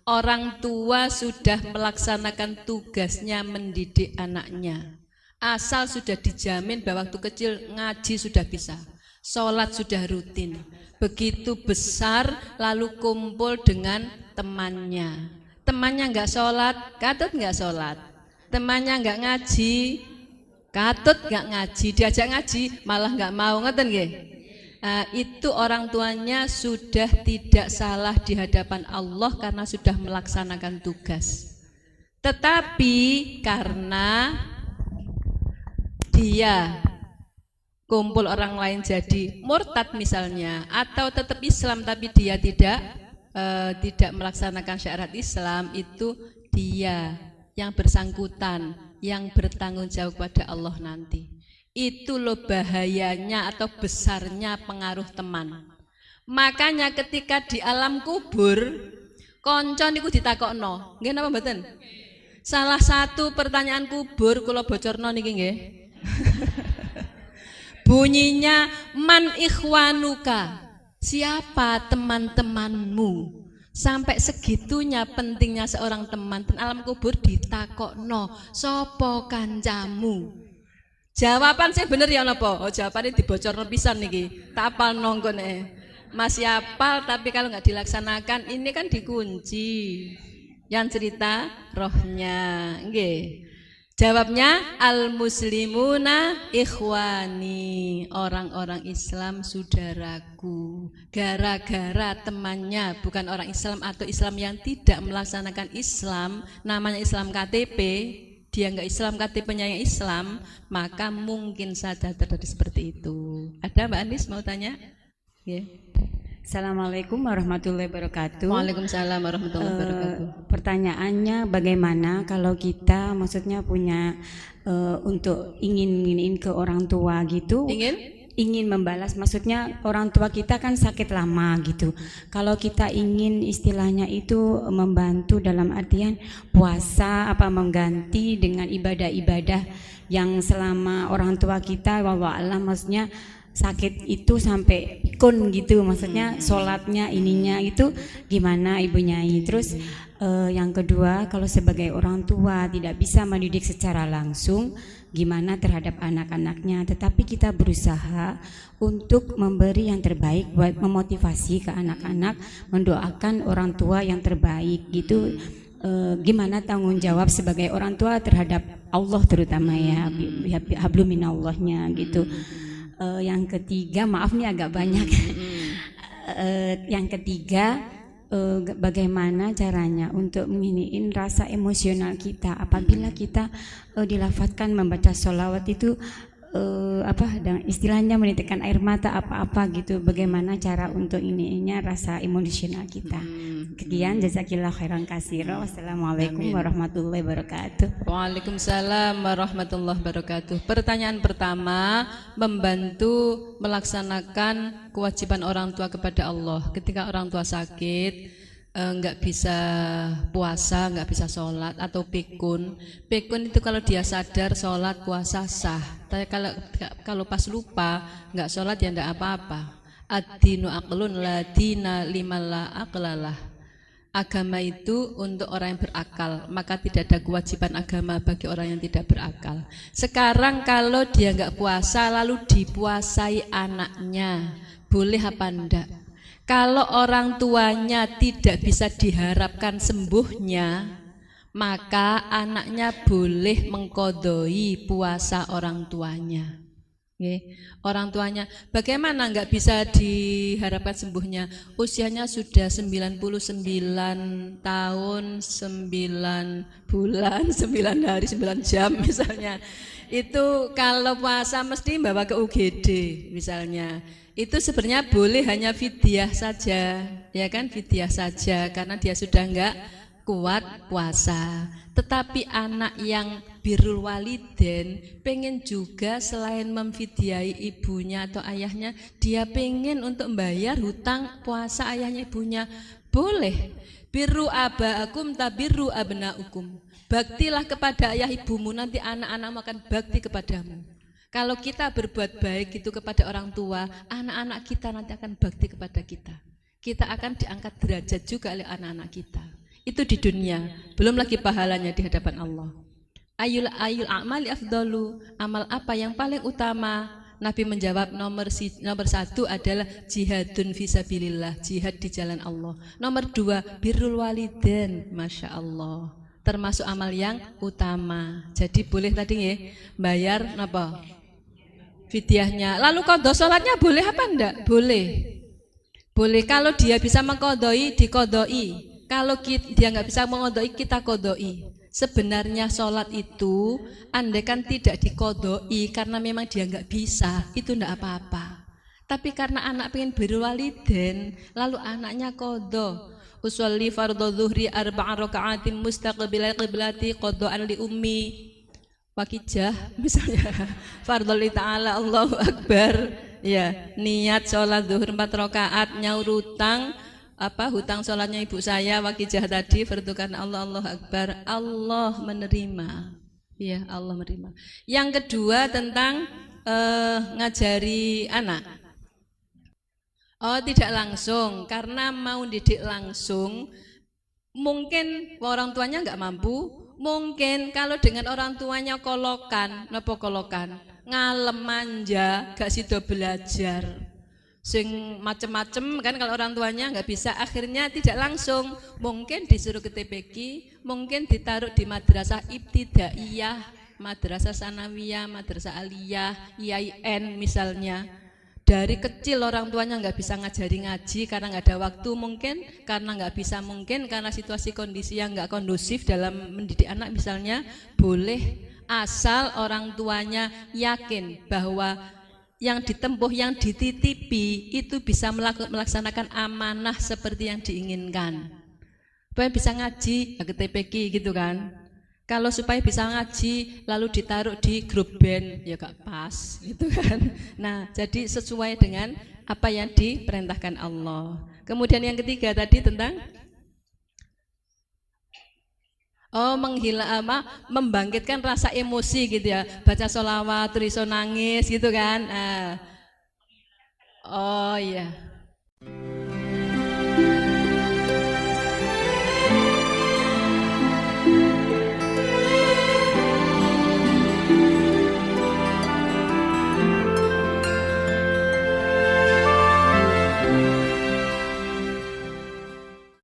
Orang tua sudah melaksanakan tugasnya mendidik anaknya. Asal sudah dijamin bahwa waktu kecil ngaji sudah bisa, sholat sudah rutin. Begitu besar lalu kumpul dengan temannya. Temannya nggak sholat, katut nggak sholat. Temannya nggak ngaji, katut nggak ngaji. Diajak ngaji malah nggak mau, ngeten nggih. Itu orang tuanya sudah tidak salah di hadapan Allah karena sudah melaksanakan tugas. Tetapi karena dia kumpul orang lain jadi murtad misalnya, atau tetap Islam tapi dia tidak melaksanakan syarat Islam, itu dia yang bersangkutan, yang bertanggung jawab pada Allah nanti. Itu loh bahayanya atau besarnya pengaruh teman. Makanya ketika di alam kubur konco niku ditakokno, nggih napa mboten? Salah satu pertanyaan kubur kula bocorno niki nggih. Bunyinya man ikhwanuka, siapa teman-temanmu? Sampai segitunya pentingnya seorang teman. Dan alam kubur ditakokno, sopo kancamu? Jawaban saya bener ya napa? Oh, jawabannya dibocorno pisan niki. Tak apal nongkon masih apal, tapi kalau nggak dilaksanakan ini kan dikunci. Yang cerita rohnya, nggih. Jawabnya al-muslimuna ikhwani, orang-orang Islam saudaraku. Gara-gara temannya bukan orang Islam atau Islam yang tidak melaksanakan Islam, namanya Islam KTP, dia enggak Islam KTP-nya yang Islam, maka mungkin saja terjadi seperti itu. Ada Mbak Anis mau tanya? Yeah. Assalamualaikum warahmatullahi wabarakatuh. Waalaikumsalam warahmatullahi wabarakatuh. Pertanyaannya bagaimana kalau kita maksudnya punya untuk ingin ke orang tua gitu, ingin membalas, maksudnya orang tua kita kan sakit lama gitu. Kalau kita ingin istilahnya itu membantu dalam artian puasa apa mengganti dengan ibadah-ibadah yang selama orang tua kita wallahu maksudnya sakit itu sampai pikun gitu, maksudnya sholatnya ininya itu gimana Ibu Nyai. Terus yang kedua, kalau sebagai orang tua tidak bisa mendidik secara langsung gimana terhadap anak-anaknya, tetapi kita berusaha untuk memberi yang terbaik buat memotivasi ke anak-anak, mendoakan orang tua yang terbaik gitu. Gimana tanggung jawab sebagai orang tua terhadap Allah terutama ya, hablum minallahnya gitu. Yang ketiga, maaf nih agak banyak. Yang ketiga, bagaimana caranya untuk menginiin rasa emosional kita apabila kita dilafadzkan membaca sholawat itu istilahnya menitikkan air mata apa-apa gitu. Bagaimana cara untuk ininya rasa emosional kita. Sekian, jazakillah khairan katsira. Wassalamualaikum warahmatullahi wabarakatuh. Waalaikumsalam warahmatullahi wabarakatuh. Pertanyaan pertama, membantu melaksanakan kewajiban orang tua kepada Allah. Ketika orang tua sakit, nggak bisa puasa, nggak bisa sholat atau pikun. Pikun itu kalau dia sadar sholat puasa sah. Tapi kalau pas lupa nggak sholat ya nggak apa-apa. Ad-dinu aqlun la dina liman la aqlalah. Agama itu untuk orang yang berakal, maka tidak ada kewajiban agama bagi orang yang tidak berakal. Sekarang kalau dia nggak puasa lalu dipuasai anaknya, boleh apa enggak? Kalau orang tuanya tidak bisa diharapkan sembuhnya, maka anaknya boleh mengqodoi puasa orang tuanya. Orang tuanya bagaimana nggak bisa diharapkan sembuhnya, usianya sudah 99 tahun 9 bulan 9 hari 9 jam misalnya, itu kalau puasa mesti bawa ke UGD misalnya, itu sebenarnya boleh hanya fidyah saja, ya kan, fidyah saja karena dia sudah nggak kuat puasa. Tetapi anak yang birrul waliden pengen juga selain memfidyai ibunya atau ayahnya, dia pengen untuk membayar hutang puasa ayahnya ibunya, boleh. Birru abaakum tabirru abnaukum, baktilah kepada ayah ibumu, nanti anak-anakmu akan bakti kepadamu. Kalau kita berbuat baik itu kepada orang tua, anak-anak kita nanti akan bakti kepada kita. Kita akan diangkat derajat juga oleh anak-anak kita. Itu di dunia, belum lagi pahalanya di hadapan Allah. Ayul a'mali afdalu, amal apa yang paling utama? Nabi menjawab nomor 1 adalah jihadun fisabilillah, jihad di jalan Allah. Nomor 2 birrul walidain, masya Allah, termasuk amal yang utama. Jadi boleh tadi ya bayar apa? Fidyahnya. Lalu qadha sholatnya boleh apa enggak? Boleh. Boleh kalau dia bisa mengqadai, diqadai. Kalau dia nggak bisa mengodoi, kita kodoi. Sebenarnya sholat itu, andai kan tidak dikodoi karena memang dia nggak bisa, itu nggak apa-apa. Tapi karena anak pengen berwaliden, lalu anaknya kodo. Usolli fardhu dhuhri arba'a raka'atin mustaqbilal qiblati qada'an li ummi. Wakijah misalnya, fardhu li ta'ala Allahu Akbar. Ya, niat sholat zuhur 4 rakaat, nyaur utang. Hutang sholatnya ibu saya wakijah tadi bertukan Allah Akbar, Allah menerima. Ya, Allah menerima. Yang kedua tentang ngajari anak. Oh, tidak langsung, karena mau didik langsung mungkin orang tuanya nggak mampu. Mungkin kalau dengan orang tuanya kolokan, nopo kolokan, ngalem manja, gak sido belajar. Sing macem-macem kan kalau orang tuanya nggak bisa, akhirnya tidak langsung, mungkin disuruh ke TPQ, mungkin ditaruh di madrasah ibtidaiyah, madrasah sanawiyah, madrasah aliyah, IAIN misalnya. Dari kecil orang tuanya nggak bisa ngajari ngaji karena nggak ada waktu, mungkin karena nggak bisa, mungkin karena situasi kondisi yang nggak kondusif dalam mendidik anak misalnya, boleh asal orang tuanya yakin bahwa yang ditempuh, yang dititipi itu bisa melaksanakan amanah seperti yang diinginkan. Supaya bisa ngaji ke TPQ gitu kan. Kalau supaya bisa ngaji lalu ditaruh di grup band ya gak pas gitu kan. Nah, jadi sesuai dengan apa yang diperintahkan Allah. Kemudian yang ketiga tadi tentang membangkitkan rasa emosi gitu ya, baca sholawat terus nangis gitu kan. Oh iya.